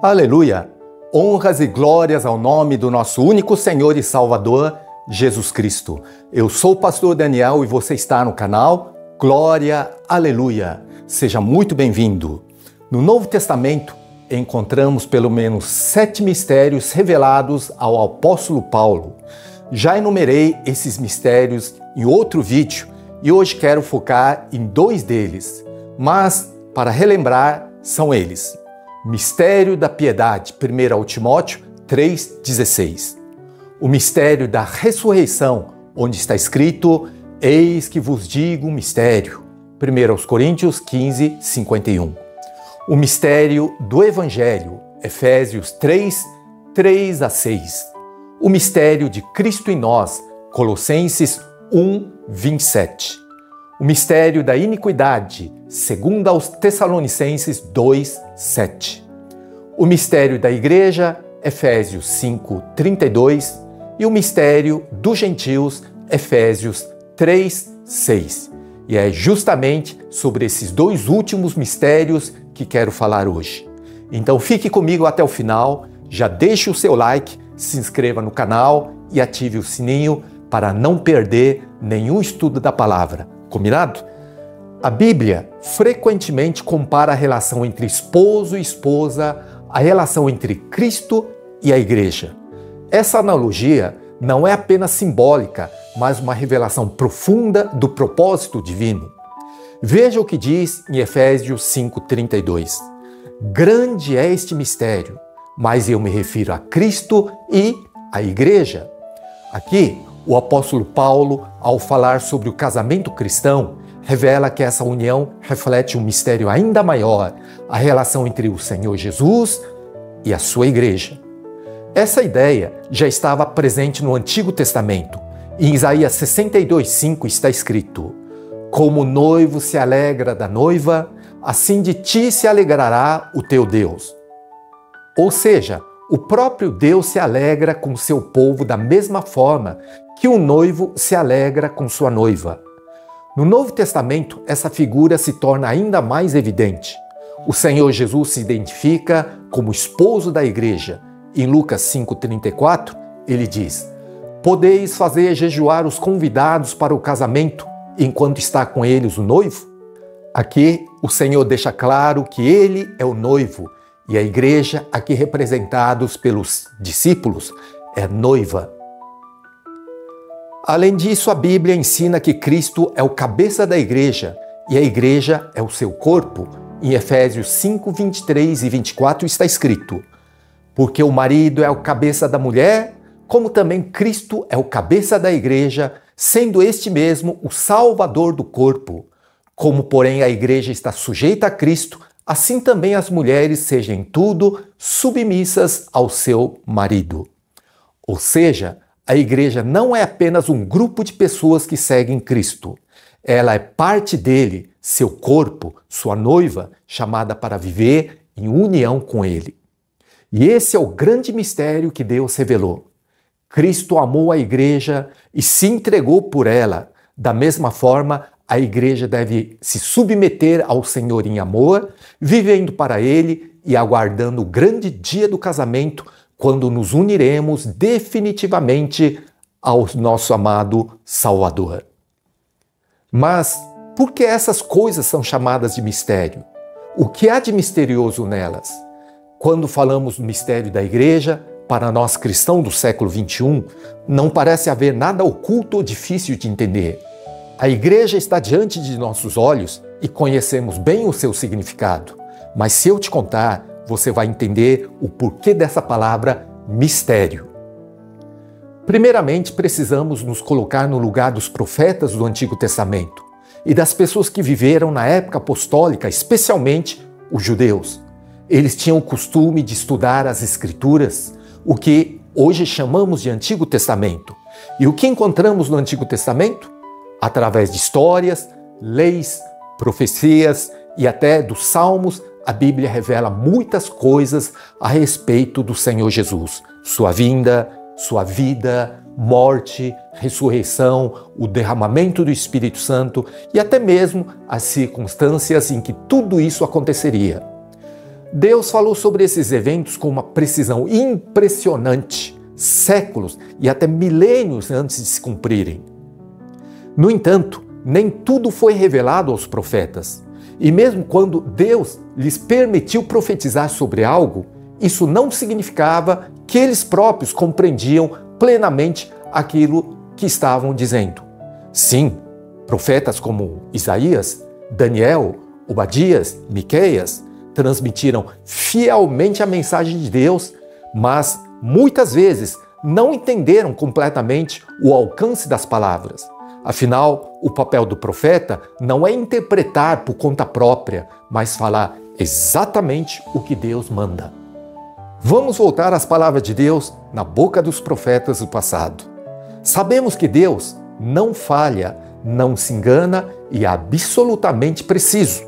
Aleluia! Honras e glórias ao nome do nosso único Senhor e Salvador, Jesus Cristo. Eu sou o pastor Daniel e você está no canal Glória, Aleluia. Seja muito bem-vindo. No Novo Testamento, encontramos pelo menos 7 mistérios revelados ao apóstolo Paulo. Já enumerei esses mistérios em outro vídeo e hoje quero focar em 2 deles. Mas, para relembrar, são eles. Mistério da piedade, 1 Timóteo 3,16. O mistério da ressurreição, onde está escrito: eis que vos digo um mistério, 1 Coríntios 15, 51. O mistério do Evangelho, Efésios 3, 3 a 6. O mistério de Cristo em nós, Colossenses 1, 27. O mistério da iniquidade, 2 aos Tessalonicenses 2, 7. O mistério da Igreja, Efésios 5, 32. E o mistério dos gentios, Efésios 3, 6. E é justamente sobre esses 2 últimos mistérios que quero falar hoje. Então fique comigo até o final, já deixe o seu like, se inscreva no canal e ative o sininho para não perder nenhum estudo da palavra. Combinado? A Bíblia frequentemente compara a relação entre esposo e esposa à relação entre Cristo e a Igreja. Essa analogia não é apenas simbólica, mas uma revelação profunda do propósito divino. Veja o que diz em Efésios 5,32. Grande é este mistério, mas eu me refiro a Cristo e à Igreja. Aqui, o apóstolo Paulo, ao falar sobre o casamento cristão, revela que essa união reflete um mistério ainda maior, a relação entre o Senhor Jesus e a sua Igreja. Essa ideia já estava presente no Antigo Testamento. Em Isaías 62,5 está escrito: como o noivo se alegra da noiva, assim de ti se alegrará o teu Deus. Ou seja, o próprio Deus se alegra com seu povo da mesma forma que um noivo se alegra com sua noiva. No Novo Testamento, essa figura se torna ainda mais evidente. O Senhor Jesus se identifica como esposo da Igreja. Em Lucas 5,34, ele diz: podeis fazer jejuar os convidados para o casamento, enquanto está com eles o noivo? Aqui, o Senhor deixa claro que ele é o noivo e a Igreja, aqui representados pelos discípulos, é noiva. Além disso, a Bíblia ensina que Cristo é o cabeça da Igreja e a Igreja é o seu corpo. Em Efésios 5, 23 e 24 está escrito: porque o marido é o cabeça da mulher, como também Cristo é o cabeça da Igreja, sendo este mesmo o Salvador do corpo. Como, porém, a Igreja está sujeita a Cristo, assim também as mulheres sejam em tudo submissas ao seu marido. Ou seja, a Igreja não é apenas um grupo de pessoas que seguem Cristo. Ela é parte dele, seu corpo, sua noiva, chamada para viver em união com ele. E esse é o grande mistério que Deus revelou. Cristo amou a Igreja e se entregou por ela. Da mesma forma, a Igreja deve se submeter ao Senhor em amor, vivendo para Ele e aguardando o grande dia do casamento, quando nos uniremos definitivamente ao nosso amado Salvador. Mas por que essas coisas são chamadas de mistério? O que há de misterioso nelas? Quando falamos do mistério da Igreja, para nós cristãos do século XXI, não parece haver nada oculto ou difícil de entender. A Igreja está diante de nossos olhos e conhecemos bem o seu significado. Mas se eu te contar, você vai entender o porquê dessa palavra mistério. Primeiramente, precisamos nos colocar no lugar dos profetas do Antigo Testamento e das pessoas que viveram na época apostólica, especialmente os judeus. Eles tinham o costume de estudar as Escrituras, o que hoje chamamos de Antigo Testamento. E o que encontramos no Antigo Testamento? Através de histórias, leis, profecias e até dos salmos, a Bíblia revela muitas coisas a respeito do Senhor Jesus. Sua vinda, sua vida, morte, ressurreição, o derramamento do Espírito Santo e até mesmo as circunstâncias em que tudo isso aconteceria. Deus falou sobre esses eventos com uma precisão impressionante, séculos e até milênios antes de se cumprirem. No entanto, nem tudo foi revelado aos profetas. E mesmo quando Deus lhes permitiu profetizar sobre algo, isso não significava que eles próprios compreendiam plenamente aquilo que estavam dizendo. Sim, profetas como Isaías, Daniel, Obadias, Miqueias transmitiram fielmente a mensagem de Deus, mas muitas vezes não entenderam completamente o alcance das palavras. Afinal, o papel do profeta não é interpretar por conta própria, mas falar exatamente o que Deus manda. Vamos voltar às palavras de Deus na boca dos profetas do passado. Sabemos que Deus não falha, não se engana e é absolutamente preciso.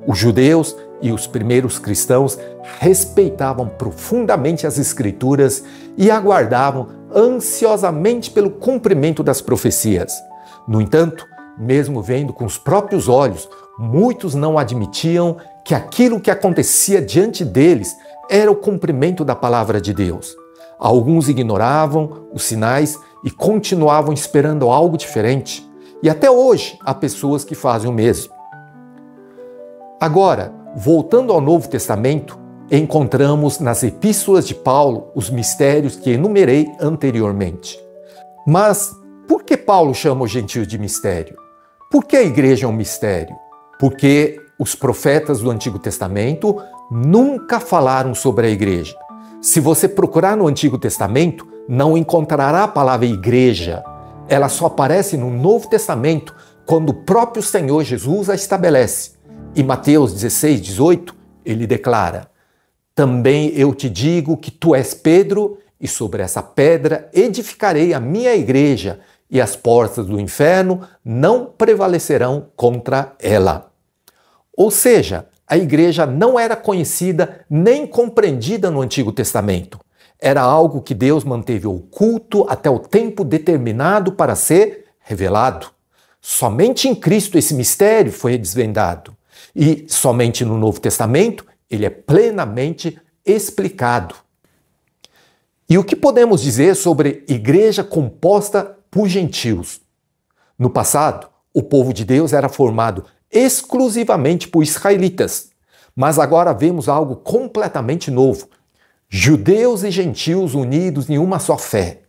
Os judeus e os primeiros cristãos respeitavam profundamente as Escrituras e aguardavam ansiosamente pelo cumprimento das profecias. No entanto, mesmo vendo com os próprios olhos, muitos não admitiam que aquilo que acontecia diante deles era o cumprimento da palavra de Deus. Alguns ignoravam os sinais e continuavam esperando algo diferente. E até hoje há pessoas que fazem o mesmo. Agora, voltando ao Novo Testamento, encontramos nas epístolas de Paulo os mistérios que enumerei anteriormente. Mas por que Paulo chama os gentios de mistério? Por que a igreja é um mistério? Porque os profetas do Antigo Testamento nunca falaram sobre a igreja. Se você procurar no Antigo Testamento, não encontrará a palavra igreja. Ela só aparece no Novo Testamento, quando o próprio Senhor Jesus a estabelece. Em Mateus 16, 18, ele declara: também eu te digo que tu és Pedro, e sobre essa pedra edificarei a minha igreja, e as portas do inferno não prevalecerão contra ela. Ou seja, a igreja não era conhecida nem compreendida no Antigo Testamento. Era algo que Deus manteve oculto até o tempo determinado para ser revelado. Somente em Cristo esse mistério foi desvendado. E somente no Novo Testamento ele é plenamente explicado. E o que podemos dizer sobre igreja composta por gentios? No passado, o povo de Deus era formado exclusivamente por israelitas. Mas agora vemos algo completamente novo. Judeus e gentios unidos em uma só fé.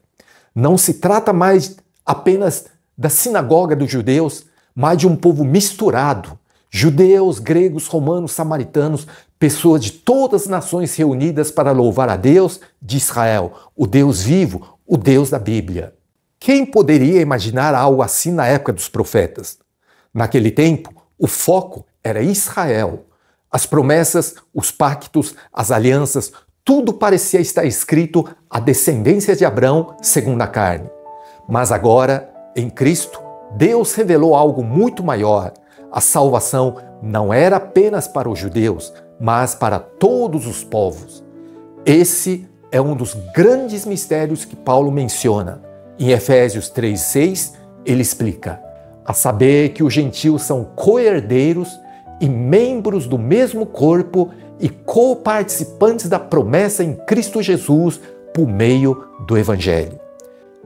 Não se trata mais apenas da sinagoga dos judeus, mas de um povo misturado. Judeus, gregos, romanos, samaritanos, pessoas de todas as nações reunidas para louvar a Deus de Israel, o Deus vivo, o Deus da Bíblia. Quem poderia imaginar algo assim na época dos profetas? Naquele tempo, o foco era Israel. As promessas, os pactos, as alianças, tudo parecia estar escrito à descendência de Abraão segundo a carne. Mas agora, em Cristo, Deus revelou algo muito maior. A salvação não era apenas para os judeus, mas para todos os povos. Esse é um dos grandes mistérios que Paulo menciona. Em Efésios 3,6, ele explica: a saber que os gentios são co-herdeiros e membros do mesmo corpo e co-participantes da promessa em Cristo Jesus por meio do Evangelho.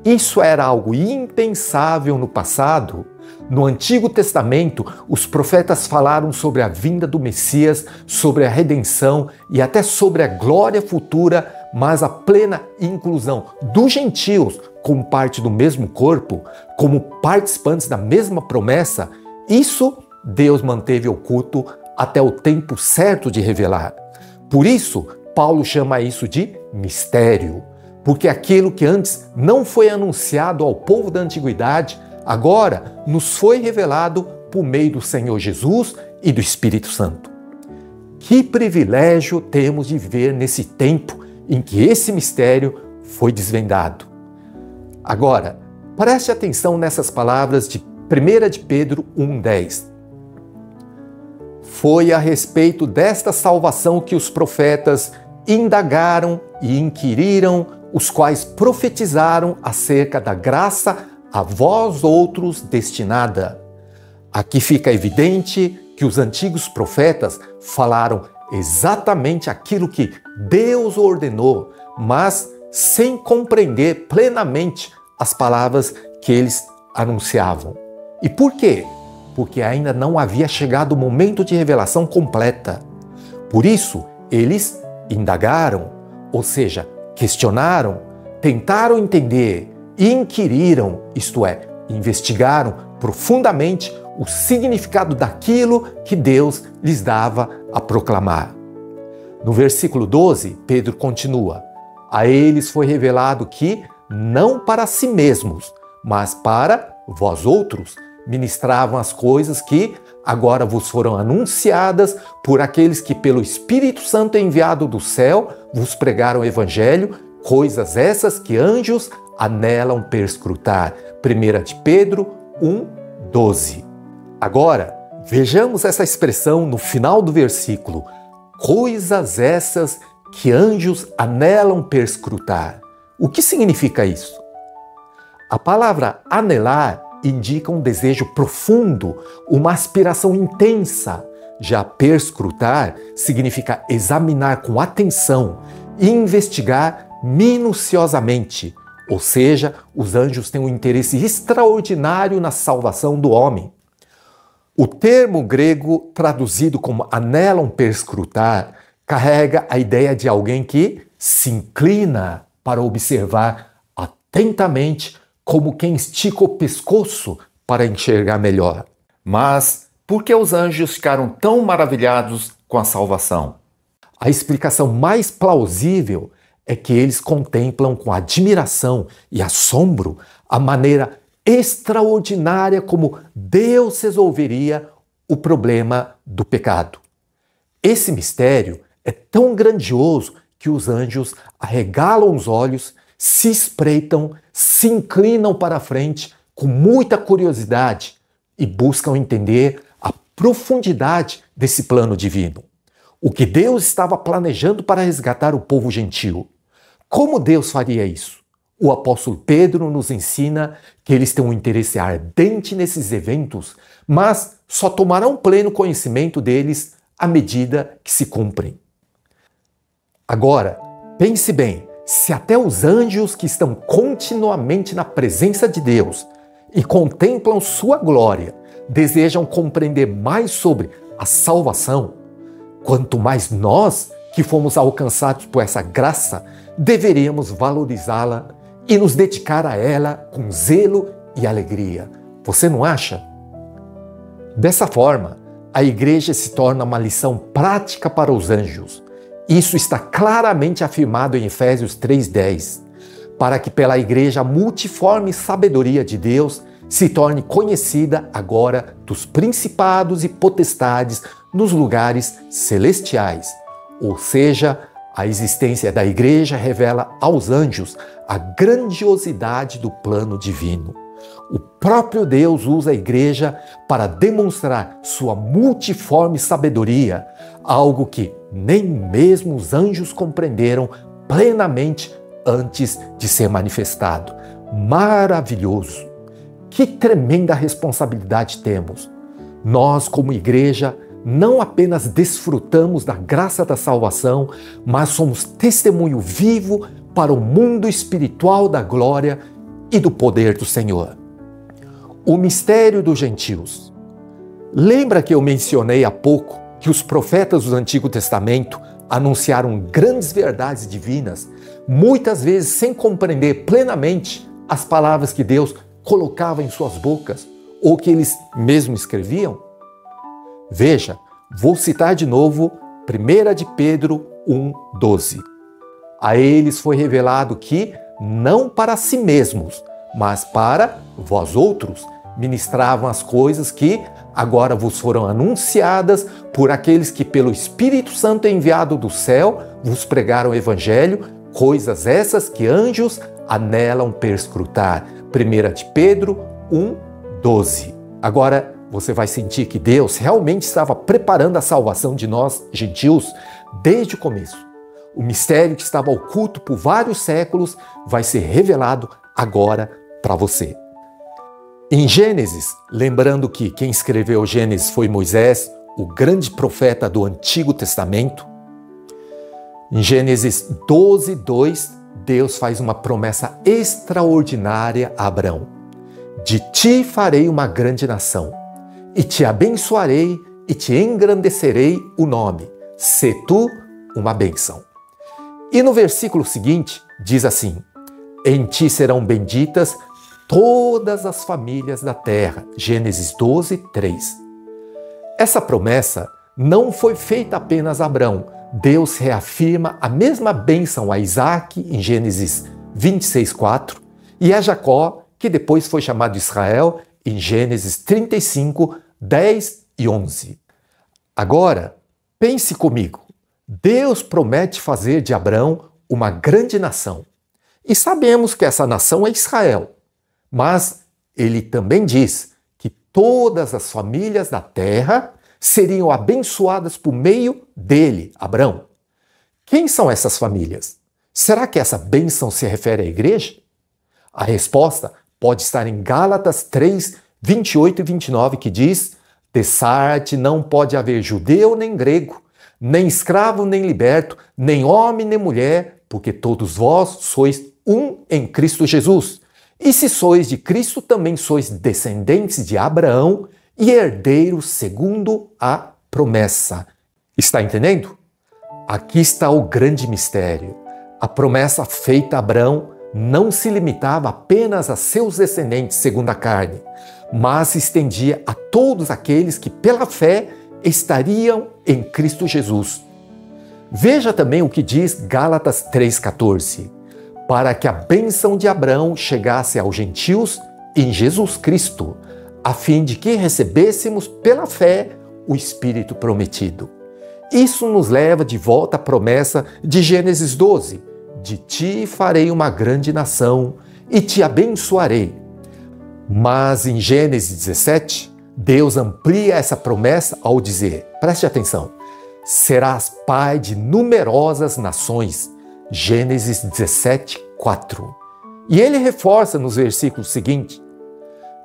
Isso era algo impensável no passado. No Antigo Testamento, os profetas falaram sobre a vinda do Messias, sobre a redenção e até sobre a glória futura, mas a plena inclusão dos gentios como parte do mesmo corpo, como participantes da mesma promessa, isso Deus manteve oculto até o tempo certo de revelar. Por isso, Paulo chama isso de mistério, porque aquilo que antes não foi anunciado ao povo da antiguidade, agora nos foi revelado por meio do Senhor Jesus e do Espírito Santo. Que privilégio temos de viver nesse tempo em que esse mistério foi desvendado. Agora, preste atenção nessas palavras de 1 de Pedro 1,10. Foi a respeito desta salvação que os profetas indagaram e inquiriram, os quais profetizaram acerca da graça a vós outros destinada. Aqui fica evidente que os antigos profetas falaram exatamente aquilo que Deus ordenou, mas sem compreender plenamente as palavras que eles anunciavam. E por quê? Porque ainda não havia chegado o momento de revelação completa. Por isso, eles indagaram, ou seja, questionaram, tentaram entender, inquiriram, isto é, investigaram profundamente o significado daquilo que Deus lhes dava a proclamar. No versículo 12, Pedro continua: a eles foi revelado que, não para si mesmos, mas para vós outros, ministravam as coisas que agora vos foram anunciadas por aqueles que pelo Espírito Santo enviado do céu vos pregaram o Evangelho, coisas essas que anjos anelam perscrutar. 1 de Pedro 1:12. Agora, vejamos essa expressão no final do versículo: coisas essas que anjos anelam perscrutar. O que significa isso? A palavra anelar indica um desejo profundo, uma aspiração intensa. Já perscrutar significa examinar com atenção e investigar minuciosamente. Ou seja, os anjos têm um interesse extraordinário na salvação do homem. O termo grego traduzido como anelam perscrutar carrega a ideia de alguém que se inclina para observar atentamente, como quem estica o pescoço para enxergar melhor. Mas por que os anjos ficaram tão maravilhados com a salvação? A explicação mais plausível é que eles contemplam com admiração e assombro a maneira extraordinária como Deus resolveria o problema do pecado. Esse mistério é tão grandioso que os anjos arregalam os olhos, se espreitam, se inclinam para a frente com muita curiosidade e buscam entender a profundidade desse plano divino. O que Deus estava planejando para resgatar o povo gentil. Como Deus faria isso? O apóstolo Pedro nos ensina que eles têm um interesse ardente nesses eventos, mas só tomarão pleno conhecimento deles à medida que se cumprem. Agora, pense bem, se até os anjos que estão continuamente na presença de Deus e contemplam sua glória desejam compreender mais sobre a salvação, quanto mais nós, que fomos alcançados por essa graça, deveríamos valorizá-la e nos dedicar a ela com zelo e alegria. Você não acha? Dessa forma, a igreja se torna uma lição prática para os anjos. Isso está claramente afirmado em Efésios 3:10, para que pela igreja a multiforme sabedoria de Deus se torne conhecida agora dos principados e potestades nos lugares celestiais. Ou seja, a existência da igreja revela aos anjos a grandiosidade do plano divino. O próprio Deus usa a igreja para demonstrar sua multiforme sabedoria, algo que nem mesmo os anjos compreenderam plenamente antes de ser manifestado. Maravilhoso! Que tremenda responsabilidade temos! Nós, como igreja, não apenas desfrutamos da graça da salvação, mas somos testemunho vivo para o mundo espiritual da glória e do poder do Senhor. O mistério dos gentios. Lembra que eu mencionei há pouco que os profetas do Antigo Testamento anunciaram grandes verdades divinas, muitas vezes sem compreender plenamente as palavras que Deus colocava em suas bocas ou que eles mesmos escreviam? Veja, vou citar de novo 1 de Pedro 1:12. A eles foi revelado que, não para si mesmos, mas para vós outros, ministravam as coisas que agora vos foram anunciadas por aqueles que pelo Espírito Santo enviado do céu vos pregaram o Evangelho, coisas essas que anjos anelam perscrutar. 1 de Pedro 1:12. Agora, você vai sentir que Deus realmente estava preparando a salvação de nós, gentios, desde o começo. O mistério que estava oculto por vários séculos vai ser revelado agora para você. Em Gênesis, lembrando que quem escreveu Gênesis foi Moisés, o grande profeta do Antigo Testamento, em Gênesis 12, 2, Deus faz uma promessa extraordinária a Abrão. De ti farei uma grande nação, e te abençoarei e te engrandecerei o nome. Sê tu uma bênção. E no versículo seguinte diz assim: em ti serão benditas todas as famílias da terra. Gênesis 12, 3. Essa promessa não foi feita apenas a Abrão. Deus reafirma a mesma bênção a Isaac em Gênesis 26, 4 e a Jacó, que depois foi chamado Israel, em Gênesis 35, 10 e 11. Agora, pense comigo. Deus promete fazer de Abrão uma grande nação. E sabemos que essa nação é Israel. Mas ele também diz que todas as famílias da terra seriam abençoadas por meio dele, Abrão. Quem são essas famílias? Será que essa bênção se refere à igreja? A resposta pode estar em Gálatas 3, 28 e 29, que diz: dessarte não pode haver judeu nem grego, nem escravo nem liberto, nem homem nem mulher, porque todos vós sois um em Cristo Jesus. E se sois de Cristo, também sois descendentes de Abraão e herdeiros segundo a promessa. Está entendendo? Aqui está o grande mistério. A promessa feita a Abrão não se limitava apenas a seus descendentes segundo a carne, mas se estendia a todos aqueles que pela fé estariam em Cristo Jesus. Veja também o que diz Gálatas 3,14. Para que a bênção de Abraão chegasse aos gentios em Jesus Cristo, a fim de que recebêssemos pela fé o Espírito prometido. Isso nos leva de volta à promessa de Gênesis 12. De ti farei uma grande nação e te abençoarei. Mas em Gênesis 17, Deus amplia essa promessa ao dizer, preste atenção, serás pai de numerosas nações. Gênesis 17, 4. E ele reforça nos versículos seguintes: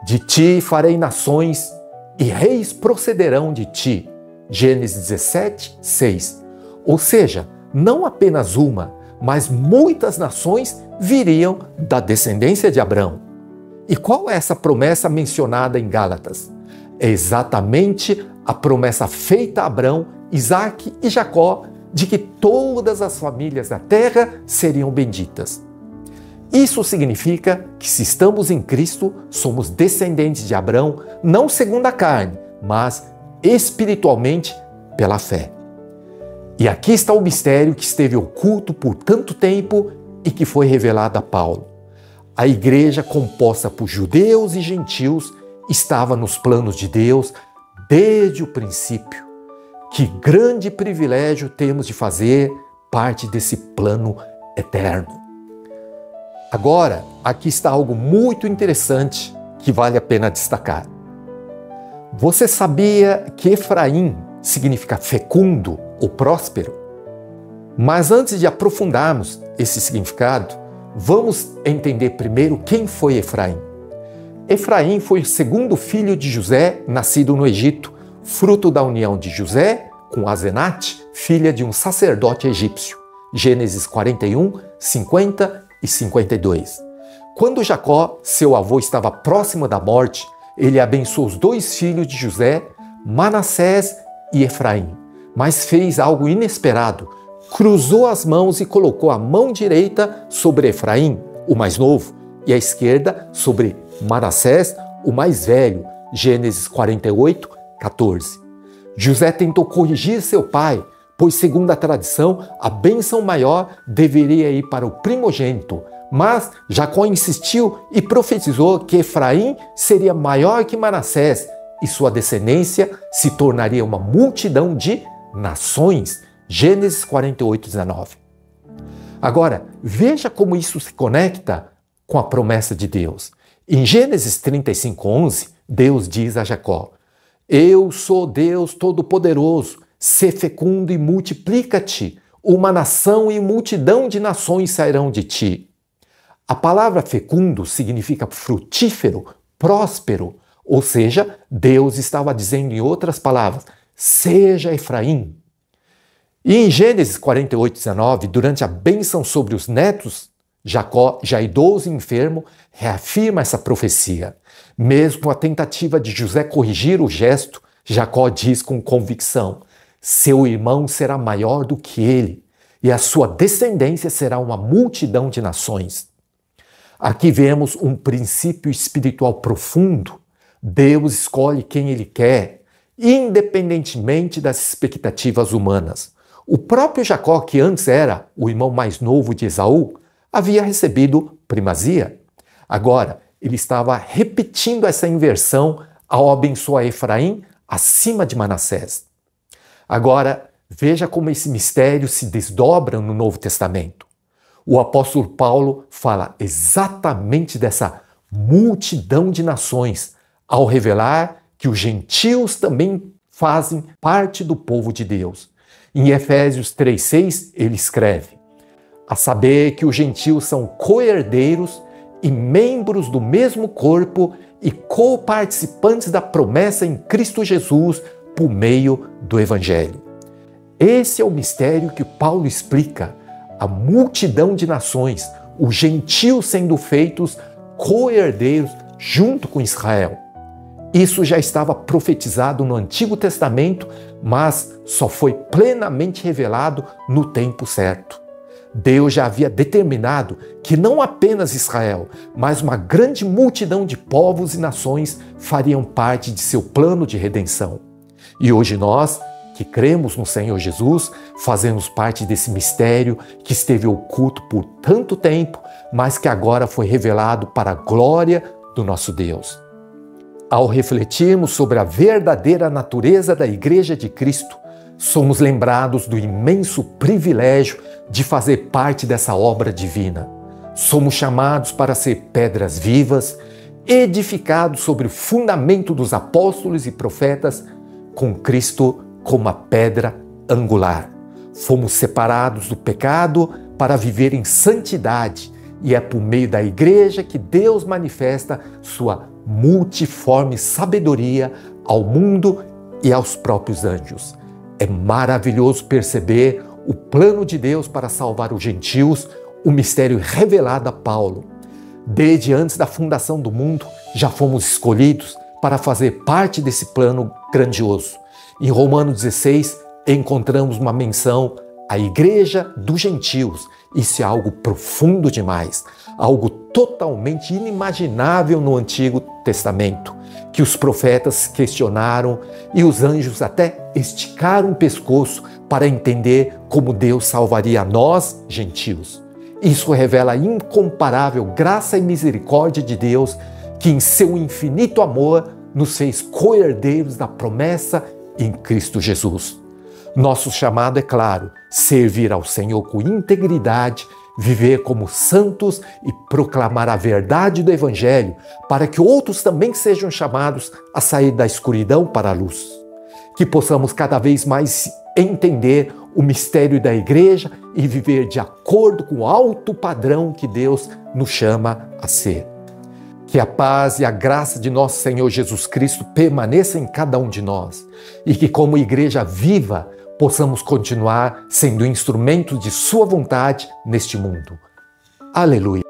de ti farei nações e reis procederão de ti. Gênesis 17, 6. Ou seja, não apenas uma, mas muitas nações viriam da descendência de Abrão. E qual é essa promessa mencionada em Gálatas? É exatamente a promessa feita a Abrão, Isaac e Jacó, de que todas as famílias da terra seriam benditas. Isso significa que se estamos em Cristo, somos descendentes de Abrão, não segundo a carne, mas espiritualmente pela fé. E aqui está o mistério que esteve oculto por tanto tempo e que foi revelado a Paulo. A igreja, composta por judeus e gentios, estava nos planos de Deus desde o princípio. Que grande privilégio temos de fazer parte desse plano eterno. Agora, aqui está algo muito interessante que vale a pena destacar. Você sabia que Efraim significa fecundo ou próspero? Mas antes de aprofundarmos esse significado, vamos entender primeiro quem foi Efraim. Efraim foi o segundo filho de José, nascido no Egito, fruto da união de José com Asenate, filha de um sacerdote egípcio. Gênesis 41, 50 e 52. Quando Jacó, seu avô, estava próximo da morte, ele abençoou os dois filhos de José, Manassés e Efraim, mas fez algo inesperado. Cruzou as mãos e colocou a mão direita sobre Efraim, o mais novo, e a esquerda sobre Manassés, o mais velho. Gênesis 48, 14. José tentou corrigir seu pai, pois, segundo a tradição, a bênção maior deveria ir para o primogênito. Mas Jacó insistiu e profetizou que Efraim seria maior que Manassés e sua descendência se tornaria uma multidão de nações. Gênesis 48, 19. Agora, veja como isso se conecta com a promessa de Deus. Em Gênesis 35, 11, Deus diz a Jacó: eu sou Deus Todo-Poderoso, sê fecundo e multiplica-te, uma nação e multidão de nações sairão de ti. A palavra fecundo significa frutífero, próspero, ou seja, Deus estava dizendo em outras palavras: seja Efraim. E em Gênesis 48:19, durante a bênção sobre os netos, Jacó, já idoso e enfermo, reafirma essa profecia. Mesmo com a tentativa de José corrigir o gesto, Jacó diz com convicção: seu irmão será maior do que ele, e a sua descendência será uma multidão de nações. Aqui vemos um princípio espiritual profundo. Deus escolhe quem Ele quer, independentemente das expectativas humanas. O próprio Jacó, que antes era o irmão mais novo de Esaú, havia recebido primazia. Agora, ele estava repetindo essa inversão ao abençoar Efraim acima de Manassés. Agora, veja como esse mistério se desdobra no Novo Testamento. O apóstolo Paulo fala exatamente dessa multidão de nações, ao revelar que os gentios também fazem parte do povo de Deus. Em Efésios 3:6, ele escreve: a saber que os gentios são co-herdeiros e membros do mesmo corpo e co-participantes da promessa em Cristo Jesus por meio do Evangelho. Esse é o mistério que Paulo explica, a multidão de nações, os gentios sendo feitos co-herdeiros junto com Israel. Isso já estava profetizado no Antigo Testamento, mas só foi plenamente revelado no tempo certo. Deus já havia determinado que não apenas Israel, mas uma grande multidão de povos e nações fariam parte de seu plano de redenção. E hoje nós, que cremos no Senhor Jesus, fazemos parte desse mistério que esteve oculto por tanto tempo, mas que agora foi revelado para a glória do nosso Deus. Ao refletirmos sobre a verdadeira natureza da Igreja de Cristo, somos lembrados do imenso privilégio de fazer parte dessa obra divina. Somos chamados para ser pedras vivas, edificados sobre o fundamento dos apóstolos e profetas, com Cristo como a pedra angular. Fomos separados do pecado para viver em santidade, e é por meio da Igreja que Deus manifesta sua multiforme sabedoria ao mundo e aos próprios anjos. É maravilhoso perceber o plano de Deus para salvar os gentios, o mistério revelado a Paulo. Desde antes da fundação do mundo, já fomos escolhidos para fazer parte desse plano grandioso. Em Romanos 16, encontramos uma menção à Igreja dos Gentios. Isso é algo profundo demais, algo totalmente inimaginável no Antigo Testamento, que os profetas questionaram e os anjos até esticaram o pescoço para entender como Deus salvaria nós, gentios. Isso revela a incomparável graça e misericórdia de Deus, que em seu infinito amor nos fez co-herdeiros da promessa em Cristo Jesus. Nosso chamado é claro: servir ao Senhor com integridade, viver como santos e proclamar a verdade do Evangelho, para que outros também sejam chamados a sair da escuridão para a luz. Que possamos cada vez mais entender o mistério da Igreja e viver de acordo com o alto padrão que Deus nos chama a ser. Que a paz e a graça de nosso Senhor Jesus Cristo permaneça em cada um de nós e que, como igreja viva, possamos continuar sendo instrumentos de Sua vontade neste mundo. Aleluia!